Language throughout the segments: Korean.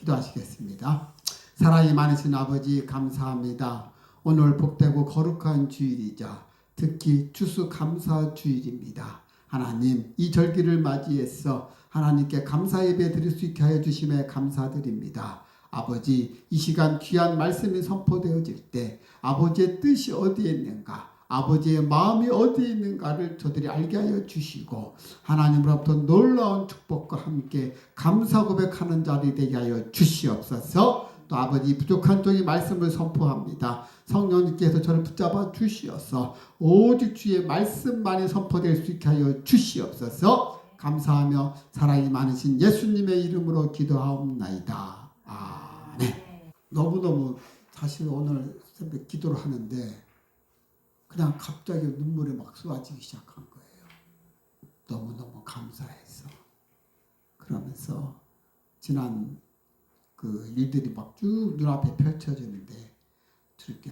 기도하시겠습니다. 사랑이 많으신 아버지 감사합니다. 오늘 복되고 거룩한 주일이자 특히 추수감사 주일입니다. 하나님, 이 절기를 맞이해서 하나님께 감사 예배 드릴 수 있게 하여 주심에 감사드립니다. 아버지, 이 시간 귀한 말씀이 선포되어질 때 아버지의 뜻이 어디에 있는가, 아버지의 마음이 어디에 있는가를 저들이 알게 하여 주시고 하나님으로부터 놀라운 축복과 함께 감사 고백하는 자리 되게 하여 주시옵소서. 또 아버지, 부족한 종이 말씀을 선포합니다. 성령님께서 저를 붙잡아 주시어서 오직 주의 말씀만이 선포될 수 있게 하여 주시옵소서. 감사하며 사랑이 많으신 예수님의 이름으로 기도하옵나이다. 아멘. 너무너무 사실 오늘 새벽 기도를 하는데 그냥 갑자기 눈물이 막 쏟아지기 시작한 거예요. 너무너무 감사해서. 그러면서 지난 그 일들이 막 쭉 눈앞에 펼쳐지는데 즐겨.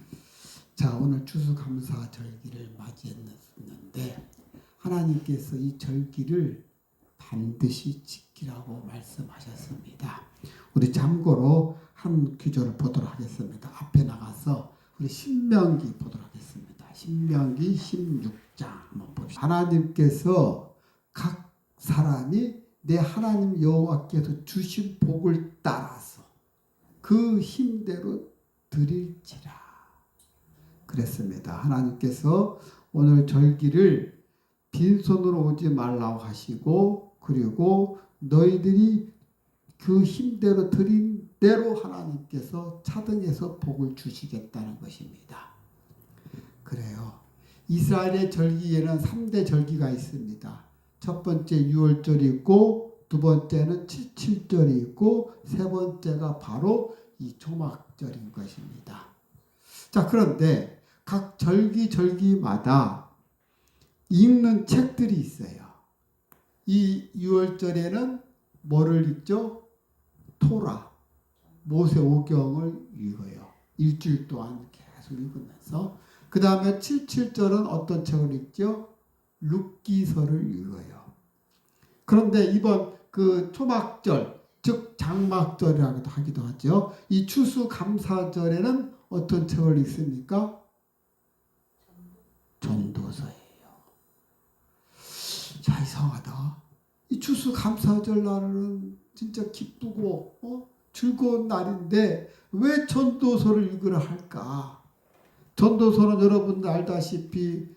자, 오늘 추수감사 절기를 맞이했는데 하나님께서 이 절기를 반드시 지키라고 말씀하셨습니다. 우리 참고로 한 구절을 보도록 하겠습니다. 앞에 나가서 우리 신명기 보도록 하겠습니다. 신명기 16장 한번 봅시다. 하나님께서 각 사람이 내 하나님 여호와께서 주신 복을 따라서 그 힘대로 드릴지라 그랬습니다. 하나님께서 오늘 절기를 빈손으로 오지 말라고 하시고, 그리고 너희들이 그 힘대로 드린 대로 하나님께서 차등해서 복을 주시겠다는 것입니다. 그래요. 이스라엘의 절기에는 3대 절기가 있습니다. 첫 번째 6월절이 있고, 두 번째는 7.7절이 있고, 세 번째가 바로 이 초막절인 것입니다. 자, 그런데 각 절기마다 읽는 책들이 있어요. 이 6월절에는 뭐를 읽죠? 토라, 모세 오경을 읽어요. 일주일 동안 계속 읽으면서. 그 다음에 7.7절은 어떤 책을 읽죠? 룻기서를 읽어요. 그런데 이번 그 초막절, 즉 장막절이라고도 하기도 하죠. 이 추수감사절에는 어떤 책을 읽습니까? 전도서예요. 자, 이상하다. 이 추수감사절 날은 진짜 기쁘고 즐거운 날인데 왜 전도서를 읽으라 할까? 전도서는 여러분들 알다시피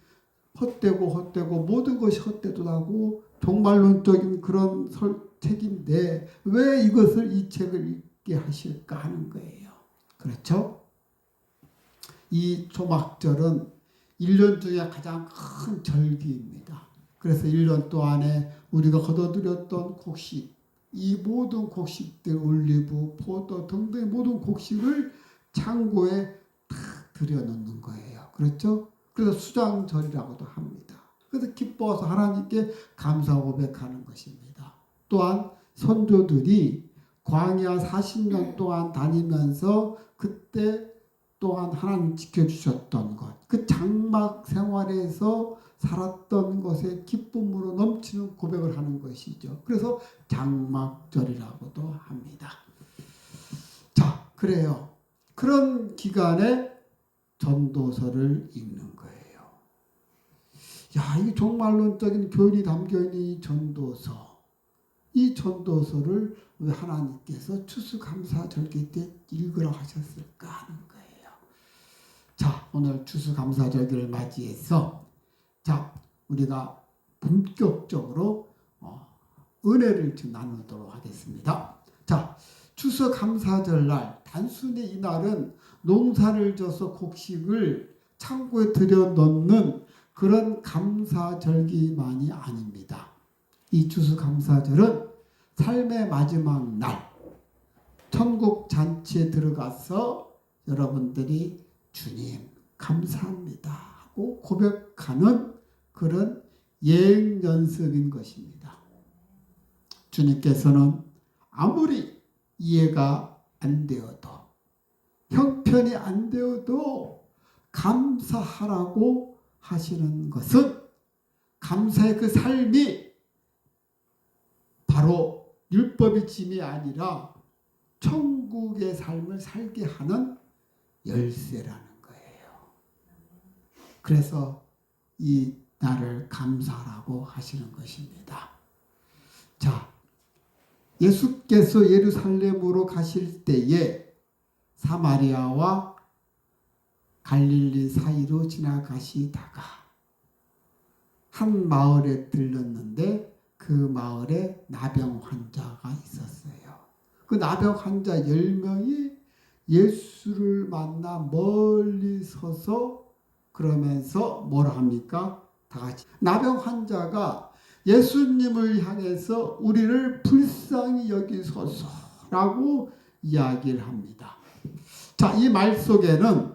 헛되고 모든 것이 헛되도라고 종말론적인 그런 책인데 왜 이 책을 읽게 하실까 하는 거예요. 그렇죠? 이 초막절은 1년 중에 가장 큰 절기입니다. 그래서 1년 동안에 우리가 거둬들였던 곡식, 이 모든 곡식들, 올리브, 포도 등등의 모든 곡식을 창고에 다 들여놓는 거예요. 그렇죠? 그래서 수장절이라고도 합니다. 그래서 기뻐서 하나님께 감사 고백하는 것입니다. 또한 선조들이 광야 40년 동안 다니면서 그때 또한 하나님 지켜주셨던 것, 그 장막 생활에서 살았던 것에 기쁨으로 넘치는 고백을 하는 것이죠. 그래서 장막절이라고도 합니다. 자, 그래요. 그런 기간에 전도서를 읽는 거예요. 야, 이 종말론적인 교훈이 담겨있는 이 전도서, 이 전도서를 왜 하나님께서 추수감사절기 때 읽으라 하셨을까 하는 거예요. 자, 오늘 추수감사절기를 맞이해서 자, 우리가 본격적으로 은혜를 좀 나누도록 하겠습니다. 자, 추수감사절날, 단순히 이날은 농사를 져서 곡식을 창고에 들여놓는 그런 감사절기만이 아닙니다. 이 추수감사절은 삶의 마지막 날, 천국 잔치에 들어가서 여러분들이 주님 감사합니다 하고 고백하는 그런 예행 연습인 것입니다. 주님께서는 아무리 이해가 안 되어도, 형편이 안 되어도 감사하라고 하시는 것은 감사의 그 삶이 바로 율법의 짐이 아니라 천국의 삶을 살게 하는 열쇠라는 거예요. 그래서 이 나를 감사하라고 하시는 것입니다. 자, 예수께서 예루살렘으로 가실 때에 사마리아와 갈릴리 사이로 지나가시다가 한 마을에 들렀는데 그 마을에 나병 환자가 있었어요. 그 나병 환자 10명이 예수를 만나 멀리 서서 그러면서 뭐라 합니까? 다 같이 나병 환자가 예수님을 향해서 우리를 불쌍히 여기소서라고 이야기를 합니다. 자, 이 말 속에는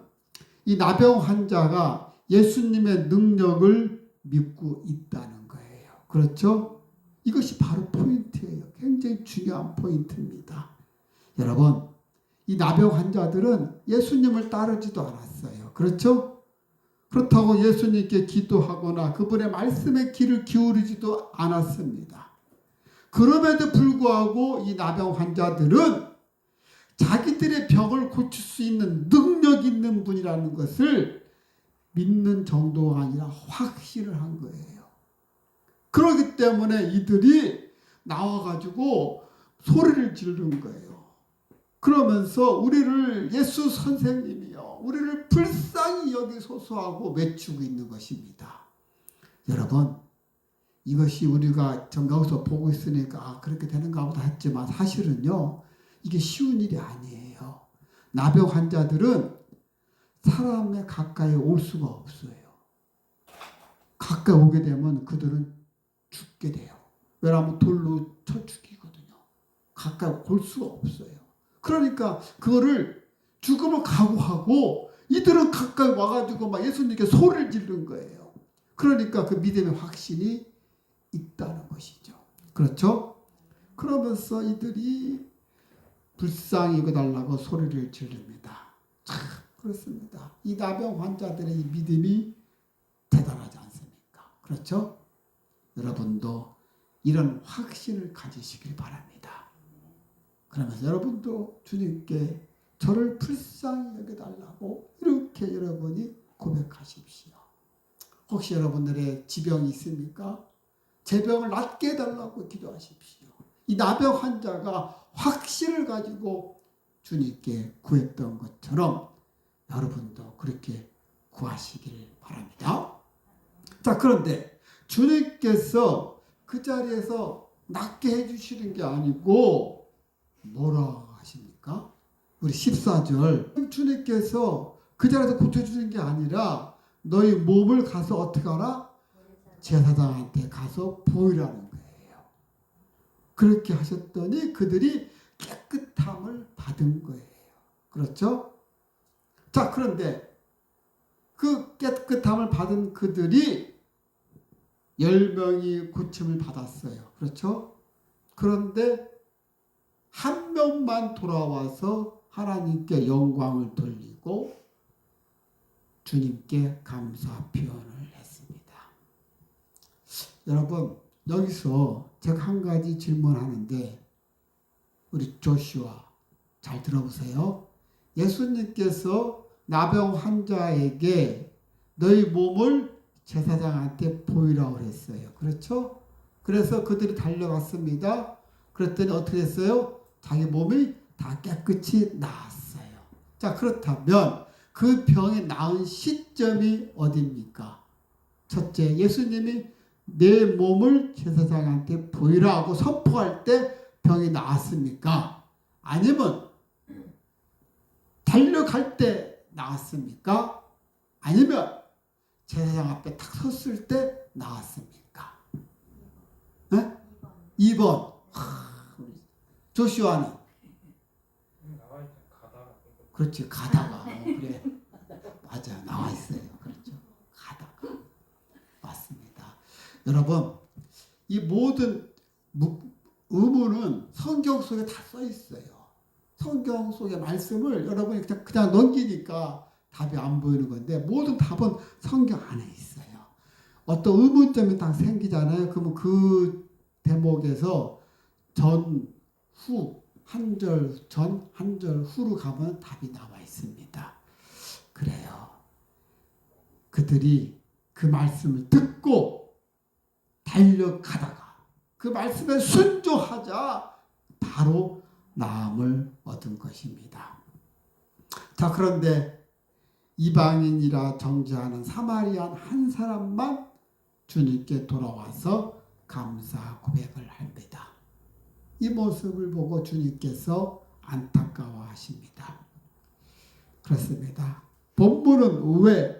이 나병 환자가 예수님의 능력을 믿고 있다는 거예요. 그렇죠? 이것이 바로 포인트예요. 굉장히 중요한 포인트입니다. 여러분, 이 나병 환자들은 예수님을 따르지도 않았어요. 그렇죠? 그렇다고 예수님께 기도하거나 그분의 말씀에 귀를 기울이지도 않았습니다. 그럼에도 불구하고 이 나병 환자들은 자기들의 병을 고칠 수 있는 능력 있는 분이라는 것을 믿는 정도가 아니라 확신을 한 거예요. 그렇기 때문에 이들이 나와가지고 소리를 지르는 거예요. 그러면서 우리를 예수 선생님이요, 우리를 불쌍히 여기소서하고 외치고 있는 것입니다. 여러분, 이것이 우리가 정가에서 보고 있으니까 그렇게 되는가 보다 했지만 사실은요, 이게 쉬운 일이 아니에요. 나병 환자들은 사람에 가까이 올 수가 없어요. 가까이 오게 되면 그들은 죽게 돼요. 왜냐하면 돌로 쳐 죽이거든요. 가까이 올 수가 없어요. 그러니까 그거를 죽음을 각오하고 이들은 가까이 와가지고 막 예수님께 소리를 지르는 거예요. 그러니까 그 믿음의 확신이 있다는 것이죠. 그렇죠? 그러면서 이들이 불쌍히 여겨달라고 소리를 지릅니다. 참 그렇습니다. 이 나병 환자들의 이 믿음이 대단하지 않습니까? 그렇죠? 여러분도 이런 확신을 가지시길 바랍니다. 그러면서 여러분도 주님께 저를 불쌍히 여겨달라고 이렇게 여러분이 고백하십시오. 혹시 여러분들의 지병이 있습니까? 제 병을 낫게 해달라고 기도하십시오. 이 나병 환자가 확신을 가지고 주님께 구했던 것처럼 여러분도 그렇게 구하시길 바랍니다. 자, 그런데 주님께서 그 자리에서 낫게 해주시는 게 아니고 뭐라고 하십니까? 우리 14절 주님께서 그 자리에서 고쳐주는 게 아니라 너희 몸을 가서 어떻게 하라? 제사장한테 가서 보이라는 거예요. 그렇게 하셨더니 그들이 깨끗함을 받은 거예요. 그렇죠? 자, 그런데 그 깨끗함을 받은 그들이 10명이 고침을 받았어요. 그렇죠? 그런데 한 명만 돌아와서 하나님께 영광을 돌리고 주님께 감사 표현을 했습니다. 여러분, 여기서 제가 한 가지 질문하는데 우리 조슈아 잘 들어보세요. 예수님께서 나병 환자에게 너희 몸을 제사장한테 보이라고 했어요. 그렇죠? 그래서 그들이 달려갔습니다. 그랬더니 어떻게 됐어요? 자기 몸이 다 깨끗이 나았어요. 자, 그렇다면 그 병이 나은 시점이 어디입니까? 첫째, 예수님이 내 몸을 제사장한테 보이라고 선포할 때 병이 나았습니까? 아니면 달려갈 때 나았습니까? 아니면 제사장 앞에 탁 섰을 때 나았습니까? 네? 2번. 조슈아는? 그렇지, 가다가. 그래. 맞아요. 나와 있어요. 그렇죠. 가다가. 맞습니다. 여러분, 이 모든 의문은 성경 속에 다 써 있어요. 성경 속의 말씀을 여러분이 그냥 넘기니까 답이 안 보이는 건데 모든 답은 성경 안에 있어요. 어떤 의문점이 딱 생기잖아요. 그러면 그 대목에서 전, 후 한 절 전, 한 절 후로 가면 답이 나와 있습니다. 그래요. 그들이 그 말씀을 듣고 달려가다가 그 말씀에 순종하자 바로 나음을 얻은 것입니다. 자, 그런데 이방인이라 정죄하는 사마리안 한 사람만 주님께 돌아와서 감사 고백을 합니다. 이 모습을 보고 주님께서 안타까워하십니다. 그렇습니다. 본문은 왜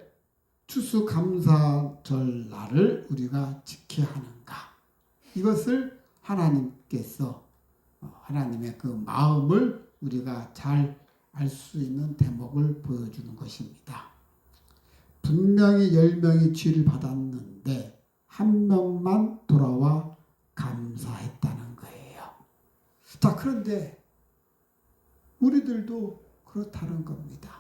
추수감사절 날을 우리가 지켜야 하는가? 이것을 하나님께서 하나님의 그 마음을 우리가 잘 알 수 있는 대목을 보여주는 것입니다. 분명히 10명이 죄를 받았는데 한 명만 돌아와 감사했다는 거예요. 자, 그런데 우리들도 그렇다는 겁니다.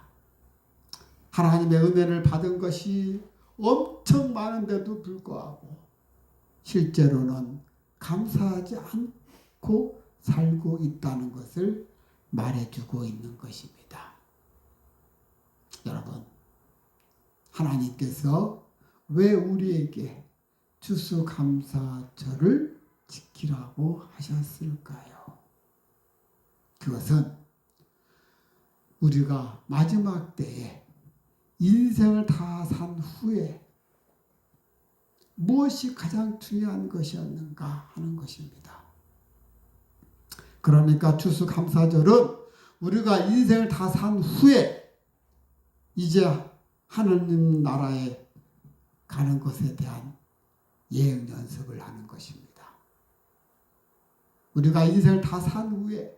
하나님의 은혜를 받은 것이 엄청 많은데도 불구하고 실제로는 감사하지 않고 살고 있다는 것을 말해주고 있는 것입니다. 여러분, 하나님께서 왜 우리에게 추수감사절을 지키라고 하셨을까요? 그것은 우리가 마지막 때에 인생을 다 산 후에 무엇이 가장 중요한 것이었는가 하는 것입니다. 그러니까 추수감사절은 우리가 인생을 다 산 후에 이제 하느님 나라에 가는 것에 대한 예행 연습을 하는 것입니다. 우리가 인생을 다 산 후에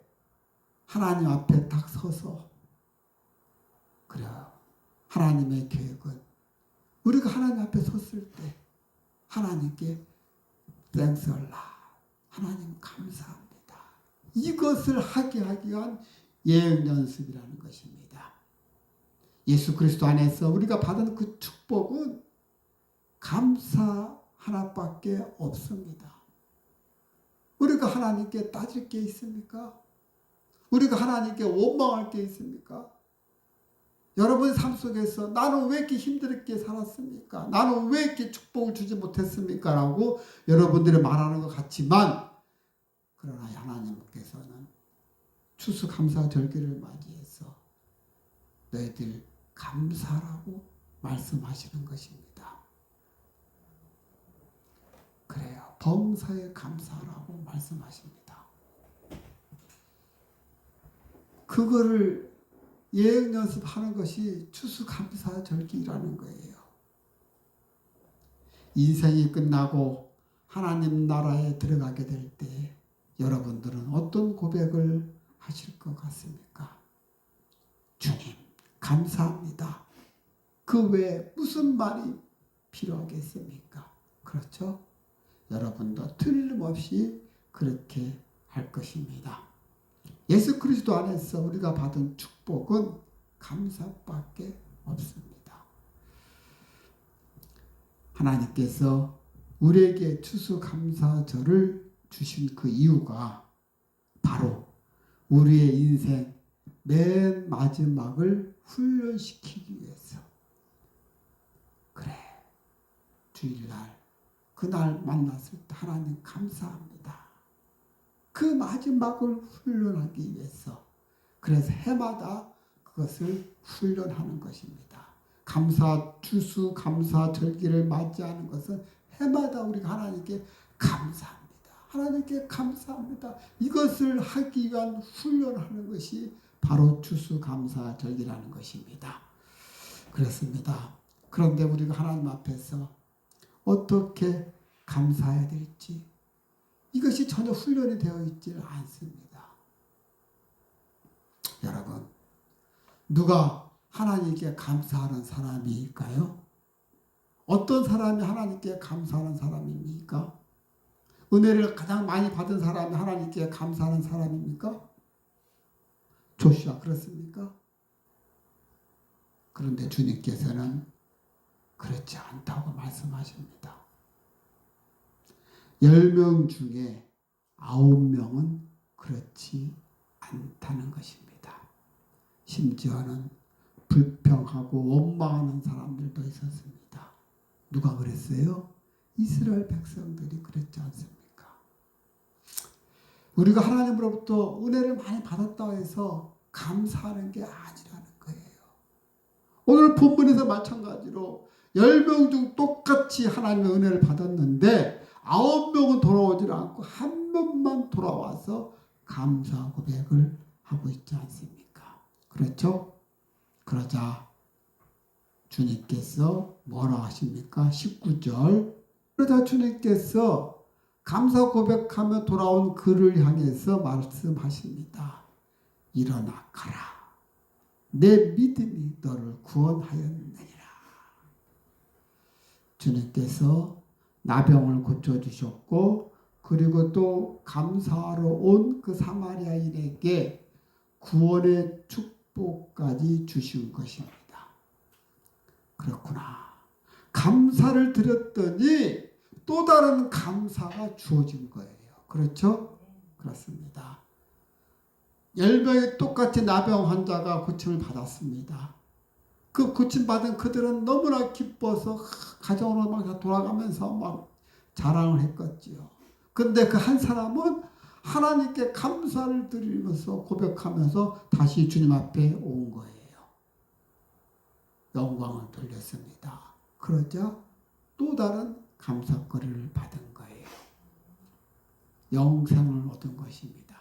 하나님 앞에 딱 서서 그래요. 하나님의 계획은 우리가 하나님 앞에 섰을 때 하나님께 Thanks a lot. 하나님 감사합니다. 이것을 하게 하기 위한 예행 연습이라는 것입니다. 예수 그리스도 안에서 우리가 받은 그 축복은 감사 하나밖에 없습니다. 우리가 하나님께 따질 게 있습니까? 우리가 하나님께 원망할 게 있습니까? 여러분 삶 속에서 나는 왜 이렇게 힘들게 살았습니까? 나는 왜 이렇게 축복을 주지 못했습니까? 라고 여러분들이 말하는 것 같지만 그러나 하나님께서는 추수감사절기를 맞이해서 너희들 감사라고 말씀하시는 것입니다. 그래요. 범사에 감사라고 말씀하십니다. 그거를 예행 연습하는 것이 추수감사절기라는 거예요. 인생이 끝나고 하나님 나라에 들어가게 될 때 여러분들은 어떤 고백을 하실 것 같습니까? 주님, 감사합니다. 그 외에 무슨 말이 필요하겠습니까? 그렇죠? 여러분도 틀림없이 그렇게 할 것입니다. 예수 그리스도 안에서 우리가 받은 축복은 감사밖에 없습니다. 하나님께서 우리에게 추수감사절을 주신 그 이유가 바로 우리의 인생 맨 마지막을 훈련시키기 위해서. 그래, 주일날 그날 만났을 때 하나님 감사합니다. 그 마지막을 훈련하기 위해서. 그래서 해마다 그것을 훈련하는 것입니다. 추수 감사절기를 맞이하는 것은 해마다 우리가 하나님께 감사합니다. 하나님께 감사합니다. 이것을 하기 위한 훈련하는 것이 바로 추수감사절기라는 것입니다. 그렇습니다. 그런데 우리가 하나님 앞에서 어떻게 감사해야 될지 이것이 전혀 훈련이 되어 있지 않습니다. 여러분, 누가 하나님께 감사하는 사람일까요? 어떤 사람이 하나님께 감사하는 사람입니까? 은혜를 가장 많이 받은 사람이 하나님께 감사하는 사람입니까? 조슈아 그렇습니까? 그런데 주님께서는 그렇지 않다고 말씀하십니다. 10명 중에 9명은 그렇지 않다는 것입니다. 심지어는 불평하고 원망하는 사람들도 있었습니다. 누가 그랬어요? 이스라엘 백성들이 그랬지 않습니까? 우리가 하나님으로부터 은혜를 많이 받았다고 해서 감사하는 게 아니라는 거예요. 오늘 본문에서 마찬가지로 10명 중 똑같이 하나님의 은혜를 받았는데 9명은 돌아오지 않고 한 명만 돌아와서 감사 고백을 하고 있지 않습니까? 그렇죠? 그러자 주님께서 뭐라 하십니까? 19절. 그러자 주님께서 감사 고백하며 돌아온 그를 향해서 말씀하십니다. 일어나 가라. 내 믿음이 너를 구원하였느니라. 주님께서 나병을 고쳐주셨고 그리고 또 감사하러 온 그 사마리아인에게 구원의 축복까지 주신 것입니다. 그렇구나. 감사를 드렸더니 또 다른 감사가 주어진 거예요. 그렇죠? 그렇습니다. 10명이 똑같이 나병 환자가 고침을 받았습니다. 그 고침받은 그들은 너무나 기뻐서 가정으로 막 돌아가면서 막 자랑을 했겠지요. 근데 그 한 사람은 하나님께 감사를 드리면서 고백하면서 다시 주님 앞에 온 거예요. 영광을 돌렸습니다. 그러자 또 다른 감사거리를 받은 거예요. 영생을 얻은 것입니다.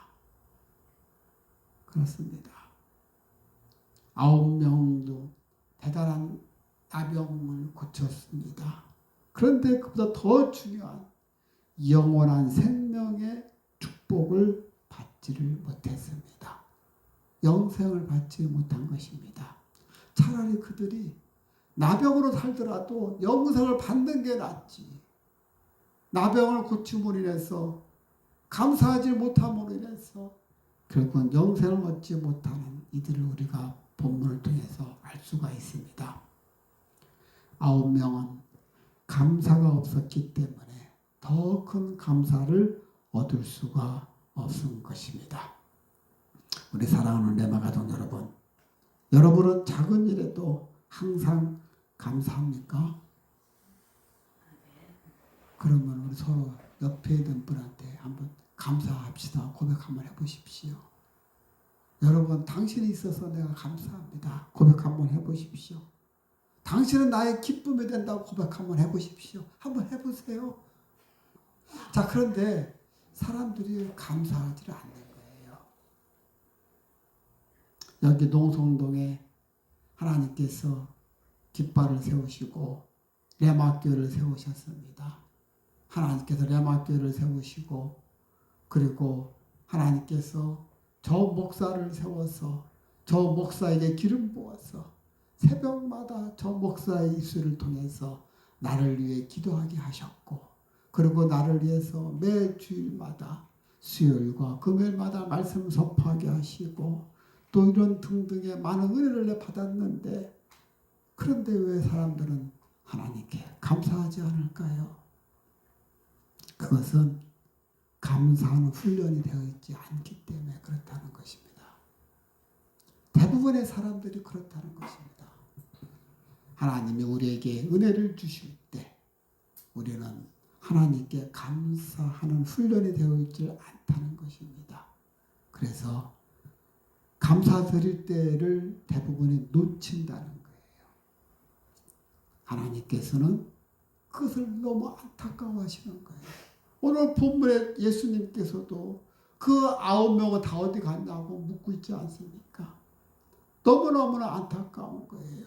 그렇습니다. 9명도 대단한 나병을 고쳤습니다. 그런데 그보다 더 중요한 영원한 생명의 축복을 받지를 못했습니다. 영생을 받지 못한 것입니다. 차라리 그들이 나병으로 살더라도 영생을 받는 게 낫지. 나병을 고침으로 인해서 감사하지 못함으로 인해서 결국은 영생을 얻지 못하는 이들을 우리가 본문을 통해서 알 수가 있습니다. 9명은 감사가 없었기 때문에 더 큰 감사를 얻을 수가 없은 것입니다. 우리 사랑하는 레마 가족 여러분, 여러분은 작은 일에도 항상 감사합니까? 그러면 우리 서로 옆에 있는 분한테 한번 감사합시다. 고백 한번 해보십시오. 여러분, 당신이 있어서 내가 감사합니다. 고백 한번 해보십시오. 당신은 나의 기쁨이 된다고 고백 한번 해보십시오. 한번 해보세요. 자, 그런데 사람들이 감사하지 않는 거예요. 여기 농성동에 하나님께서 깃발을 세우시고 레마교회를 세우셨습니다. 하나님께서 레마교회를 세우시고 그리고 하나님께서 저 목사를 세워서 저 목사에게 기름 부어서 새벽마다 저 목사의 입술을 통해서 나를 위해 기도하게 하셨고 그리고 나를 위해서 매 주일마다 수요일과 금요일마다 말씀 선포하게 하시고 또 이런 등등의 많은 은혜를 받았는데 그런데 왜 사람들은 하나님께 감사하지 않을까요? 그것은 감사하는 훈련이 되어 있지 않기 때문에 그렇다는 것입니다. 대부분의 사람들이 그렇다는 것입니다. 하나님이 우리에게 은혜를 주실 때 우리는 하나님께 감사하는 훈련이 되어 있지 않다는 것입니다. 그래서 감사드릴 때를 대부분이 놓친다는 거예요. 하나님께서는 그것을 너무 안타까워하시는 거예요. 오늘 본문에 예수님께서도 그 9명은 다 어디 갔냐고 묻고 있지 않습니까? 너무너무나 안타까운 거예요.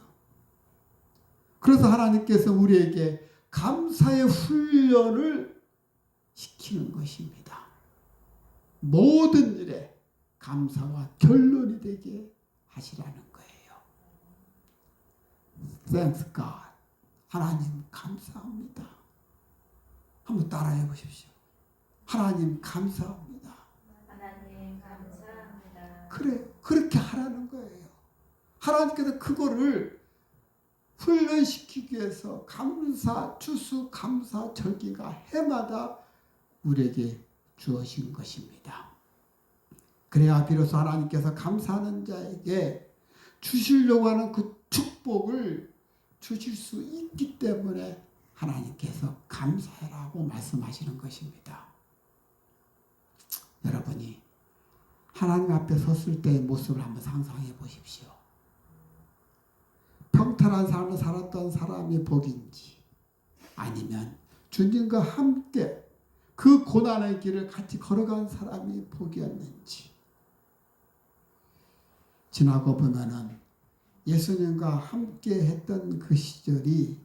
그래서 하나님께서 우리에게 감사의 훈련을 시키는 것입니다. 모든 일에 감사가 결론이 되게 하시라는 거예요. Thanks God. 하나님 감사합니다. 한번 따라해 보십시오. 하나님 감사합니다. 하나님 감사합니다. 그래, 그렇게 하라는 거예요. 하나님께서 그거를 훈련시키기 위해서 감사, 추수, 감사, 절기가 해마다 우리에게 주어진 것입니다. 그래야 비로소 하나님께서 감사하는 자에게 주시려고 하는 그 축복을 주실 수 있기 때문에 하나님께서 감사해라고 말씀하시는 것입니다. 여러분이 하나님 앞에 섰을 때의 모습을 한번 상상해 보십시오. 평탄한 삶을 살았던 사람이 복인지 아니면 주님과 함께 그 고난의 길을 같이 걸어간 사람이 복이었는지. 지나고 보면은 예수님과 함께 했던 그 시절이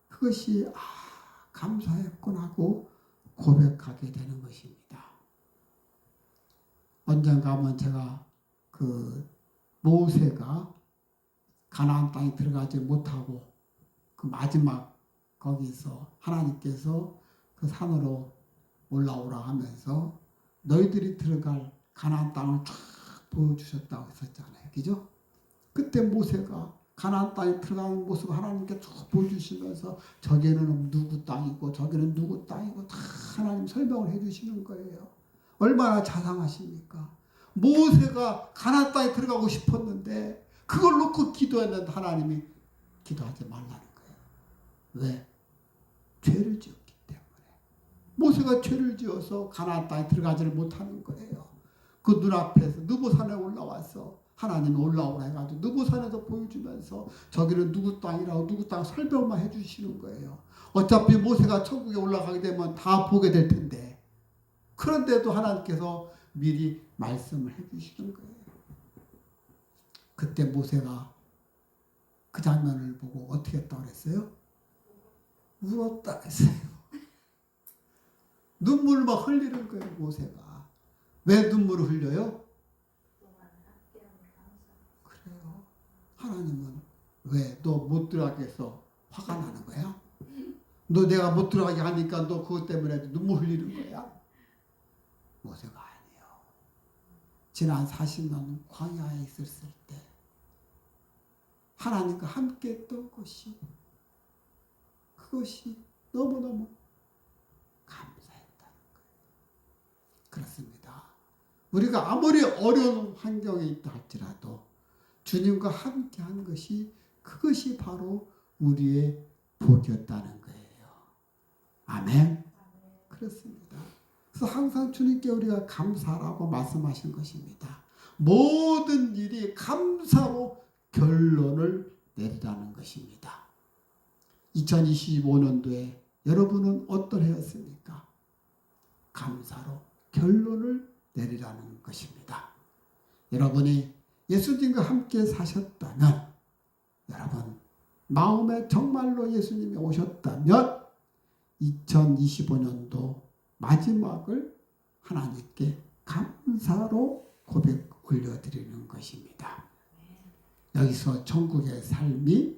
그것이 감사했구나 하고 고백하게 되는 것입니다. 언젠가 한번 제가 그 모세가 가나안 땅에 들어가지 못하고 그 마지막 거기서 하나님께서 그 산으로 올라오라 하면서 너희들이 들어갈 가나안 땅을 쫙 보여주셨다고 했었잖아요. 그죠? 그때 모세가 가나안 땅에 들어가는 모습을 하나님께 쭉 보여주시면서 저기는 누구 땅이고 저기는 누구 땅이고 다 하나님 설명을 해주시는 거예요. 얼마나 자상하십니까? 모세가 가나안 땅에 들어가고 싶었는데 그걸 놓고 기도했는데 하나님이 기도하지 말라는 거예요. 왜? 죄를 지었기 때문에. 모세가 죄를 지어서 가나안 땅에 들어가지를 못하는 거예요. 그 눈앞에서 느보산에 올라와서 하나님이 올라오라 해가지고 느보산에서 보여주면서 저기는 누구 땅이라고 누구 땅 설명만 해주시는 거예요. 어차피 모세가 천국에 올라가게 되면 다 보게 될 텐데 그런데도 하나님께서 미리 말씀을 해주시는 거예요. 그때 모세가 그 장면을 보고 어떻게 했다고 그랬어요? 울었다 했어요. 눈물을 막 흘리는 거예요. 모세가. 왜 눈물을 흘려요? 그래요. 하나님은 왜 너 못 들어가게 해서 화가 나는 거야? 너 내가 못 들어가게 하니까 너 그것 때문에 눈물 흘리는 거야? 모세가 아니에요. 지난 40년 광야에 있었을 때 하나님과 함께 했던 것이 그것이 너무너무 감사했다는 거예요. 그렇습니다. 우리가 아무리 어려운 환경에 있다 할지라도 주님과 함께 한 것이 그것이 바로 우리의 복이었다는 거예요. 아멘. 그렇습니다. 그래서 항상 주님께 우리가 감사라고 말씀하신 것입니다. 모든 일이 감사로 결론을 내리라는 것입니다. 2025년도에 여러분은 어떤 해였습니까? 감사로 결론을 내리라는 것입니다. 여러분이 예수님과 함께 사셨다면, 여러분 마음에 정말로 예수님이 오셨다면 2025년도 마지막을 하나님께 감사로 고백 올려드리는 것입니다. 여기서 천국의 삶이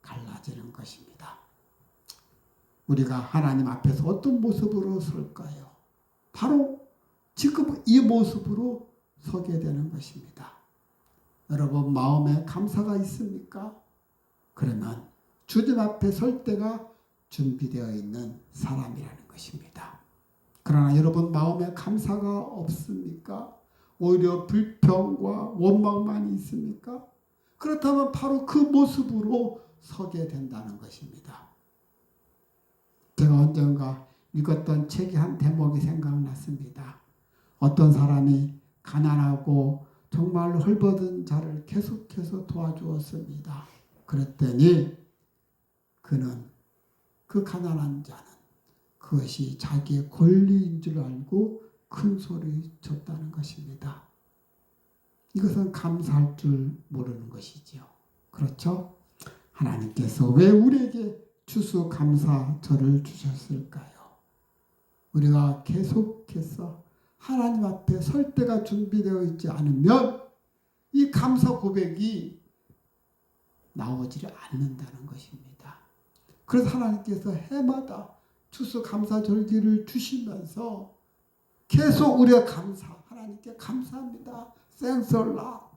갈라지는 것입니다. 우리가 하나님 앞에서 어떤 모습으로 설까요? 바로 지금 이 모습으로 서게 되는 것입니다. 여러분 마음에 감사가 있습니까? 그러면 주님 앞에 설 때가 준비되어 있는 사람이라는 것입니다. 그러나 여러분 마음에 감사가 없습니까? 오히려 불평과 원망만 있습니까? 그렇다면 바로 그 모습으로 서게 된다는 것입니다. 제가 언젠가 읽었던 책의 한 대목이 생각났습니다. 어떤 사람이 가난하고 정말로 헐벗은 자를 계속해서 도와주었습니다. 그랬더니 그는 그 가난한 자는 그것이 자기의 권리인 줄 알고 큰 소리 쳤다는 것입니다. 이것은 감사할 줄 모르는 것이지요. 그렇죠? 하나님께서 왜 우리에게 추수감사절을 주셨을까요? 우리가 계속해서 하나님 앞에 설 때가 준비되어 있지 않으면 이 감사 고백이 나오지를 않는다는 것입니다. 그래서 하나님께서 해마다 추수감사절기를 주시면서 계속 우리가 하나님께 감사합니다. 생설라.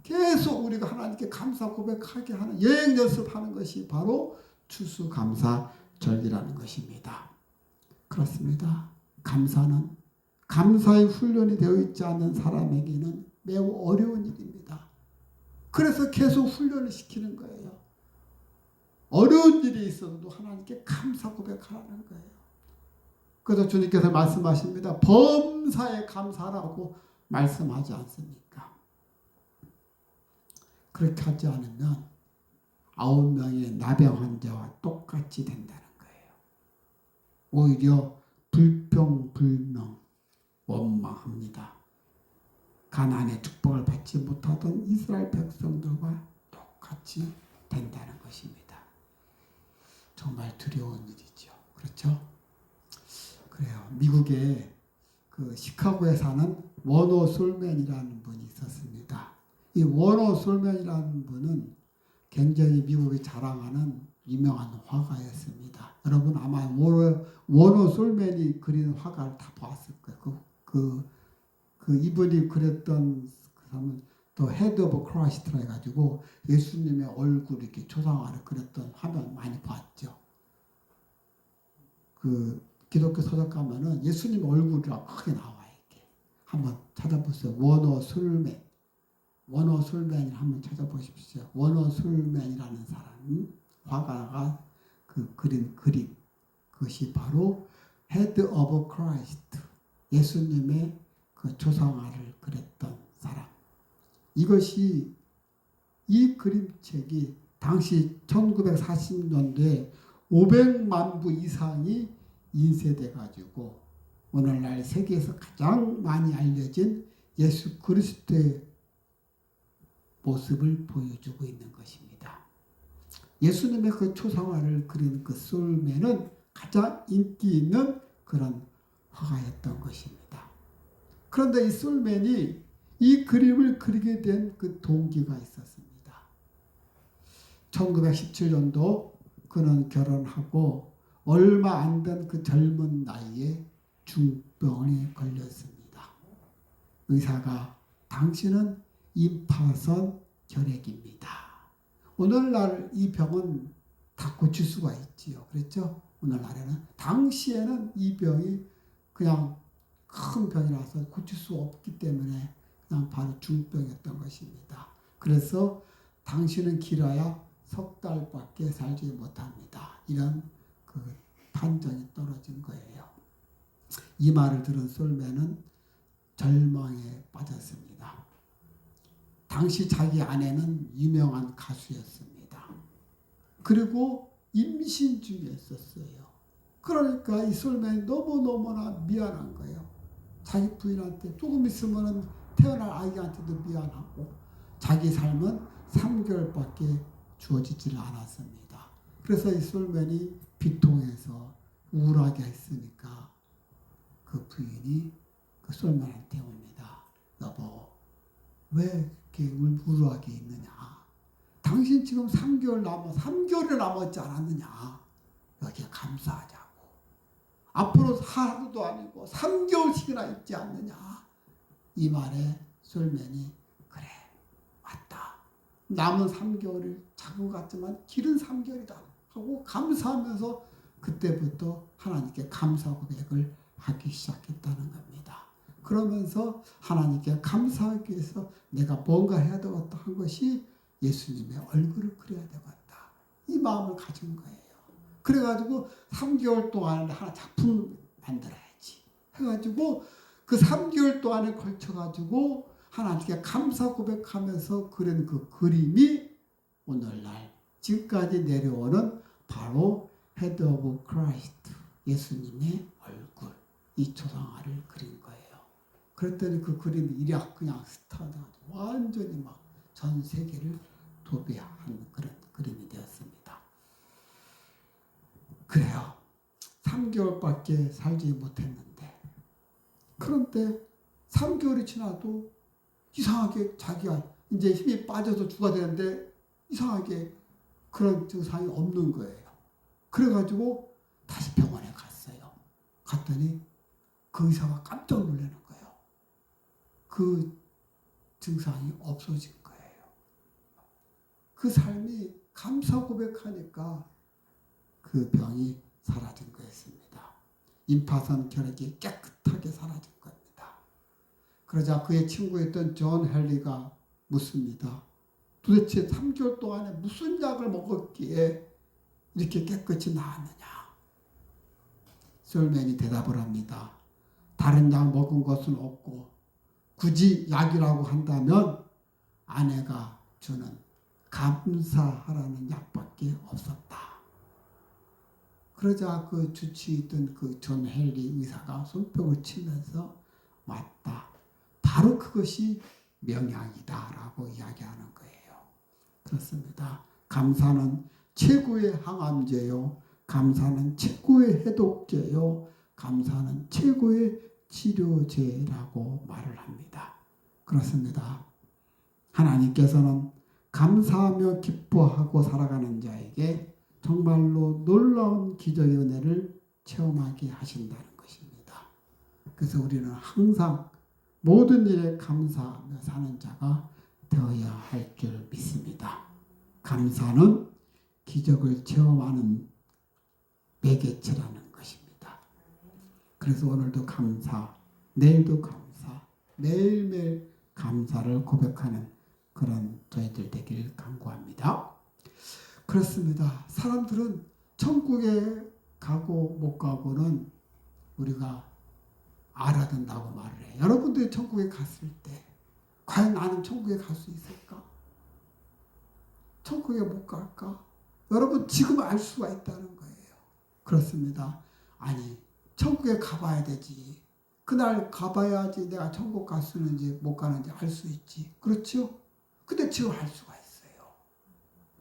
계속 우리가 하나님께 감사 고백하게 하는 여행 연습하는 것이 바로 추수감사절기라는 것입니다. 그렇습니다. 감사는 감사의 훈련이 되어 있지 않는 사람에게는 매우 어려운 일입니다. 그래서 계속 훈련을 시키는 거예요. 어려운 일이 있어도 하나님께 감사 고백하라는 거예요. 그래서 주님께서 말씀하십니다. 범사에 감사라고 말씀하지 않습니까? 그렇게 하지 않으면 9명의 나병 환자와 똑같이 된다는 거예요. 오히려 불평불명, 원망합니다. 가나안의 축복을 받지 못하던 이스라엘 백성들과 똑같이 된다는 것입니다. 정말 두려운 일이죠. 그렇죠? 그래요. 미국의 그 시카고에 사는 워너 솔맨이라는 분이 있었습니다. 이 워너 솔맨이라는 분은 굉장히 미국이 자랑하는 유명한 화가였습니다. 여러분 아마 워너 솔맨이 그린 화가를 다 봤을 거예요. 이분이 그렸던 그 사람은 더 헤드 오브 크라이스트라 해가지고 예수님의 얼굴 이렇게 초상화를 그렸던 화면 많이 봤죠. 그 기독교 서적 가면은 예수님 얼굴이 크게 나와요. 이렇게 한번 찾아보세요. 워너 솔맨을 한번 찾아보십시오. 워너 솔맨이라는 사람 화가가 그 그린 그림, 그것이 바로 헤드 오브 크라이스트, 예수님의 그 조상화를 그렸던 사람. 이것이 이 그림책이 당시 1940년도에 500만 부 이상이 인쇄돼 가지고 오늘날 세계에서 가장 많이 알려진 예수 그리스도의 모습을 보여주고 있는 것입니다. 예수님의 그 초상화를 그린 그 솔맨은 가장 인기 있는 그런 화가였던 것입니다. 그런데 이 솔맨이 이 그림을 그리게 된 그 동기가 있었습니다. 1917년도 그는 결혼하고 얼마 안 된 그 젊은 나이에 중병에 걸렸습니다. 의사가 당신은 임파선 결핵입니다. 오늘날 이 병은 다 고칠 수가 있지요. 그렇죠? 오늘날에는. 당시에는 이 병이 그냥 큰 병이라서 고칠 수 없기 때문에 그냥 바로 중병이었던 것입니다. 그래서 당신은 길어야 석 달밖에 살지 못합니다. 이런 그 판정이 떨어진 거예요. 이 말을 들은 솔맨은 절망에 빠졌습니다. 당시 자기 아내는 유명한 가수였습니다. 그리고 임신 중이었어요. 그러니까 이 솔맨이 너무너무나 미안한 거예요. 자기 부인한테 조금 있으면 태어날 아이한테도 미안하고 자기 삶은 3개월밖에 주어지질 않았습니다. 그래서 이 솔맨이 비통해서 우울하게 했으니까 그 부인이 그 솔맨한테 옵니다. 여보, 왜 이렇게 우울하게 있느냐? 당신 지금 3개월이 남았지 않았느냐? 여기에 감사하자고. 앞으로 하루도 아니고 3개월씩이나 있지 않느냐? 이 말에 솔맨이 그래, 맞다. 남은 3개월이 작은 것 같지만 길은 3개월이다 하고 감사하면서 그때부터 하나님께 감사 고백을 하기 시작했다는 겁니다. 그러면서 하나님께 감사하기 위해서 내가 뭔가 해야 되겠다 한 것이 예수님의 얼굴을 그려야 되겠다. 이 마음을 가진 거예요. 그래가지고 3개월 동안 하나 작품 만들어야지 해가지고 그 3개월 동안에 걸쳐가지고 하나님께 감사 고백하면서 그린 그 그림이 오늘날 지금까지 내려오는 바로 헤드 오브 크라이스트, 예수님의 얼굴, 이 초상화를 그린 거예요. 그랬더니 그 그림이 일약 그냥 스타돼가지고 완전히 막 전 세계를 도배한 그런 그림이 되었습니다. 그래요. 3개월밖에 살지 못했는데, 그런데 3개월이 지나도 이상하게 자기가 이제 힘이 빠져서 죽어야 되는데 이상하게 그런 증상이 없는 거예요. 그래가지고 다시 병원에 갔어요. 갔더니 그 의사가 깜짝 놀라는 거예요. 그 증상이 없어진 거예요. 그 삶이 감사 고백하니까 그 병이 사라진 거였습니다. 임파선 결핵이 깨끗하게 사라진 겁니다. 그러자 그의 친구였던 존 헨리가 묻습니다. 도대체 3개월 동안에 무슨 약을 먹었기에 이렇게 깨끗이 나았느냐? 솔맨이 대답을 합니다. 다른 약 먹은 것은 없고 굳이 약이라고 한다면 아내가 주는 감사하라는 약밖에 없었다. 그러자 그 주치에 있던 그 존 헨리 의사가 손뼉을 치면서 맞다. 바로 그것이 명약이다라고 이야기하는 거예요. 그렇습니다. 감사는 최고의 항암제요. 감사는 최고의 해독제요. 감사는 최고의 치료제라고 말을 합니다. 그렇습니다. 하나님께서는 감사하며 기뻐하고 살아가는 자에게 정말로 놀라운 기적의 은혜를 체험하게 하신다는 것입니다. 그래서 우리는 항상 모든 일에 감사하며 사는 자가 되어야 할 줄 믿습니다. 감사는 기적을 체험하는 매개체라는 것입니다. 그래서 오늘도 감사, 내일도 감사, 매일매일 감사를 고백하는 그런 저희들 되길 간구합니다. 그렇습니다. 사람들은 천국에 가고 못 가고는 우리가 알아야 된다고 말을 해요. 여러분들이 천국에 갔을 때 과연 나는 천국에 갈 수 있을까? 천국에 못 갈까? 여러분 지금 알 수가 있다는 거예요. 그렇습니다. 아니 천국에 가봐야 되지. 그날 가봐야지 내가 천국 갈 수 있는지 못 가는지 알 수 있지. 그렇죠? 근데 지금 알 수가 있어요.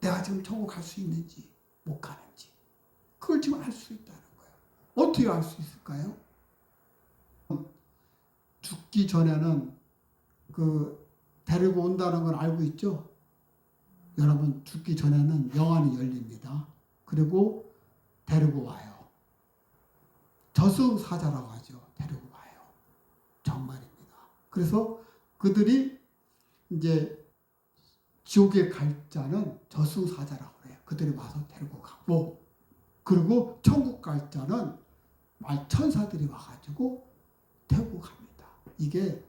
내가 지금 천국 갈 수 있는지 못 가는지. 그걸 지금 알 수 있다는 거예요. 어떻게 알 수 있을까요? 죽기 전에는 그 데리고 온다는 걸 알고 있죠? 여러분 죽기 전에는 영안이 열립니다. 그리고 데리고 와요. 저승사자라고 하죠. 데리고 와요. 정말입니다. 그래서 그들이 이제 지옥에 갈 자는 저승사자라고 해요. 그들이 와서 데리고 가고 그리고 천국 갈 자는 천사들이 와가지고 데리고 갑니다. 이게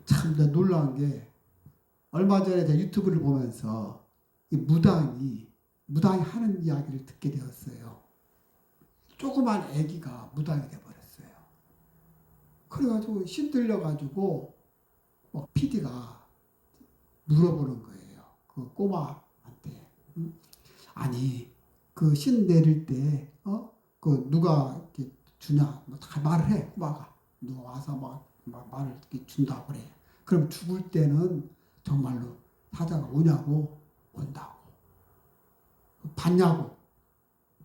참 놀라운 게 얼마 전에 제가 유튜브를 보면서 이 무당이 하는 이야기를 듣게 되었어요. 조그만 아기가 무당이 돼버렸어요. 그래가지고 신들려가지고 PD가 물어보는 거예요. 그 꼬마한테. 아니 그 신 내릴 때 그 누가 이렇게 주냐 다 말을 해. 꼬마가 누가 와서 막 말을 이렇게 준다고 그래. 그럼 죽을 때는 정말로 사자가 오냐고 온다고. 봤냐고.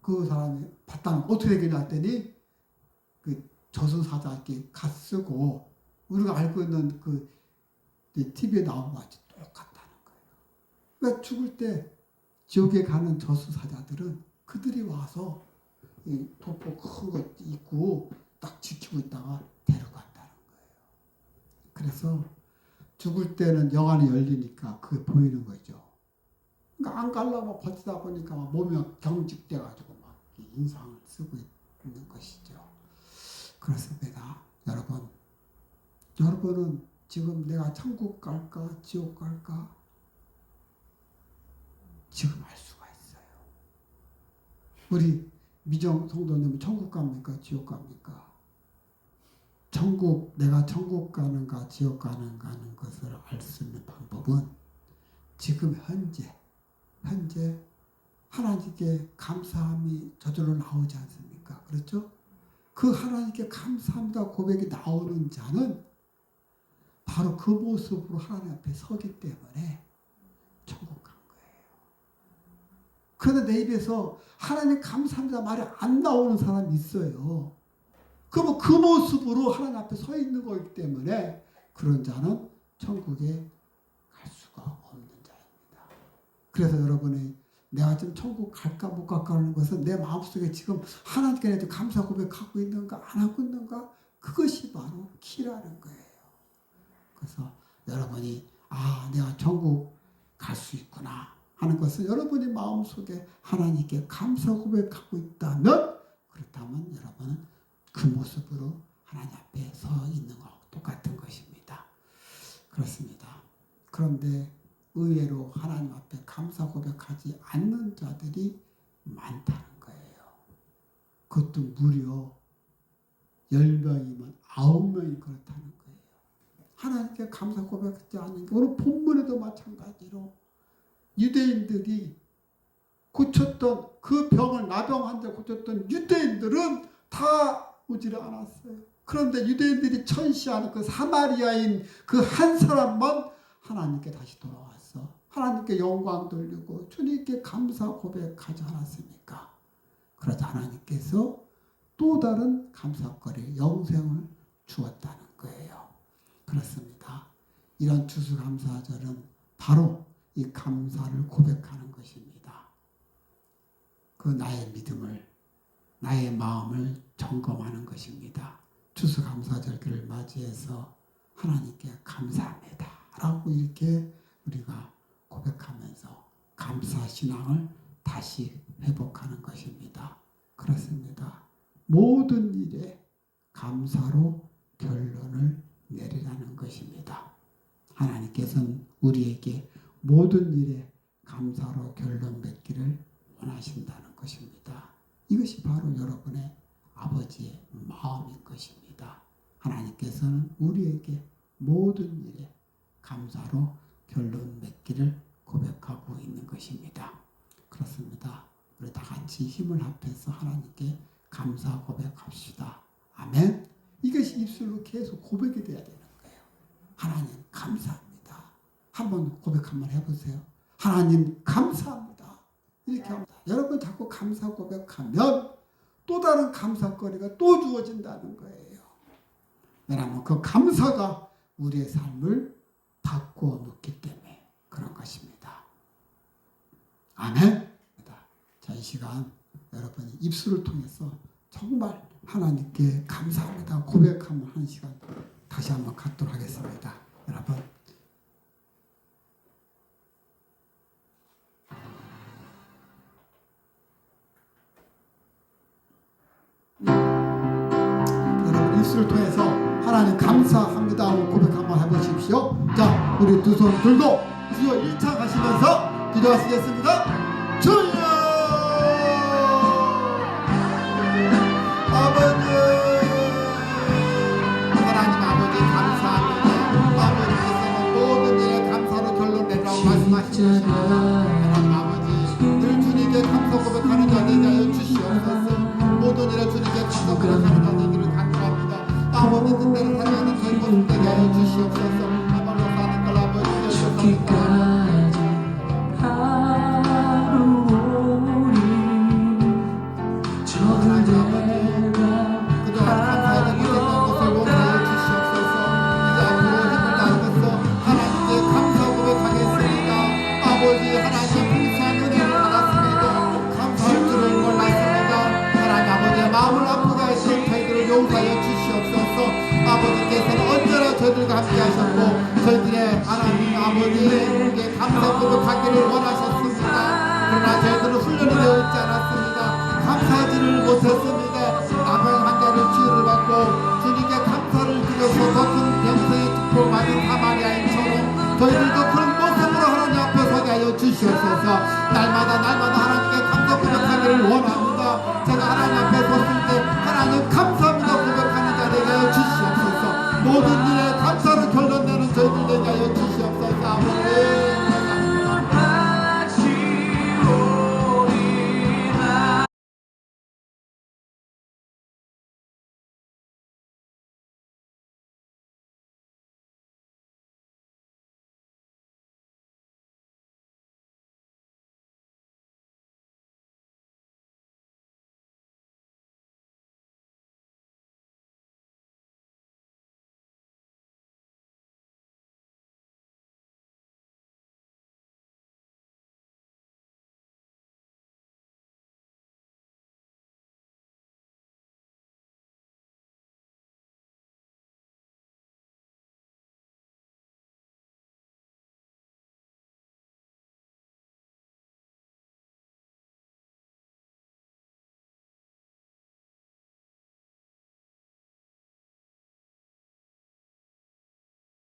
그 사람이 봤다면 어떻게 되겠냐 했더니 그 저승사자 이렇게 갓 쓰고 우리가 알고 있는 그 TV에 나온 거 같이 똑같다는 거예요. 그러니까 죽을 때 지옥에 가는 저승사자들은 그들이 와서 이 도포 큰 거 입고 딱 지키고 있다가 데려간다는 거예요. 그래서 죽을 때는 영안이 열리니까 그게 보이는 거죠. 그러니까 안 가려고 버티다 보니까 몸이 경직돼가지고 막 인상을 쓰고 있는 것이죠. 그렇습니다. 여러분은 지금 내가 천국 갈까 지옥 갈까 지금 알 수가 있어요. 우리 미정 성도님은 천국 갑니까 지옥 갑니까? 내가 천국 가는가 지옥 가는가는 것을 알 수 있는 방법은 지금 현재 하나님께 감사함이 저절로 나오지 않습니까? 그렇죠? 그 하나님께 감사합니다 고백이 나오는 자는 바로 그 모습으로 하나님 앞에 서기 때문에 천국 간 거예요. 그런데 내 입에서 하나님 감사합니다 말이 안 나오는 사람이 있어요. 그러면 그 모습으로 하나님 앞에 서 있는 거기 때문에 그런 자는 천국에 갈 수가 없는 자입니다. 그래서 여러분이 내가 지금 천국 갈까 못 갈까 하는 것은 내 마음속에 지금 하나님께 감사 고백하고 있는가 안 하고 있는가 그것이 바로 키라는 거예요. 그래서 여러분이 내가 천국 갈 수 있구나 하는 것은 여러분의 마음속에 하나님께 감사 고백하고 있다면 그렇다면 여러분은 그 모습으로 하나님 앞에 서 있는 것과 똑같은 것입니다. 그렇습니다. 그런데 의외로 하나님 앞에 감사 고백하지 않는 자들이 많다는 거예요. 그것도 무려 10명이면 9명이 그렇다는 거예요. 하나님께 감사 고백하지 않는 게 오늘 본문에도 마찬가지로 유대인들이 고쳤던 그 병을 나병 환자 고쳤던 유대인들은 다 오지를 않았어요. 그런데 유대인들이 천시하는 그 사마리아인 그 한 사람만 하나님께 다시 돌아왔어. 하나님께 영광 돌리고 주님께 감사 고백하지 않았습니까? 그러자 하나님께서 또 다른 감사거리 영생을 주었다는 거예요. 그렇습니다. 이런 추수감사절은 바로 이 감사를 고백하는 것입니다. 그 나의 믿음을, 나의 마음을 점검하는 것입니다. 추수감사절기를 맞이해서 하나님께 감사합니다 라고 이렇게 우리가 고백하면서 감사신앙을 다시 회복하는 것입니다. 그렇습니다. 모든 일에 감사로 결론을 내리라는 것입니다. 하나님께서는 우리에게 모든 일에 감사로 결론 맺기를 원하신다는 것입니다. 이것이 바로 여러분의 아버지의 마음인 것입니다. 하나님께서는 우리에게 모든 일에 감사로 결론 맺기를 고백하고 있는 것입니다. 그렇습니다. 우리 다 같이 힘을 합해서 하나님께 감사 고백합시다. 아멘. 이것이 입술로 계속 고백이 돼야 되는 거예요. 하나님 감사합니다. 한번 고백 한번 해보세요. 하나님 감사합니다. 이렇게 합니다. 여러분 자꾸 감사 고백하면 또 다른 감사거리가 또 주어진다는 거예요. 왜냐하면 그 감사가 우리의 삶을 바꾸어 놓기 때문에 그런 것입니다. 아멘. 자, 이 시간 여러분이 입술을 통해서 정말 하나님께 감사합니다 고백하면 한 시간 다시 한번 갖도록 하겠습니다. 여러분 입술을 통해서 하나님 감사합니다 하고 고백 한번 해보십시오. 자, 우리 두 손 들고 주여 1차 가시면서 기도하시겠습니다. 주여 아버지, 하나님 아버지 감사합니다. 아버지께서는 모든 일에 감사로 결론 내라고 말씀하시는 하나님 아버지, 늘 주님께 감사 고백하는 자 되게 하여 주시옵소서. 모든 일에 주님께 감사 고백하는 자 되기를 간구합니다. 아버지 뜻대로 살아가는 저희 모습 되게 하여 주시옵소서. 아버지 사는 걸 아버지 주시옵소서. 아버지께서는 언제나 저희들과 함께 하셨고 저희들의 하나님 아버지에게 감사 고백하기를 원하셨습니다. 그러나 저희들은 훈련이 되어 있지 않았습니다. 감사하지를 못했습니다. 나병 환자를 치유를 받고 주님께 감사를 드려서 더 큰 병세의 축복을 받은 사마리아인처럼 저희들도 그런 모습으로 하나님 앞에 서게 하여 주시옵소서. 날마다 하나님께 감사 고백하기를 원합니다. 제가 하나님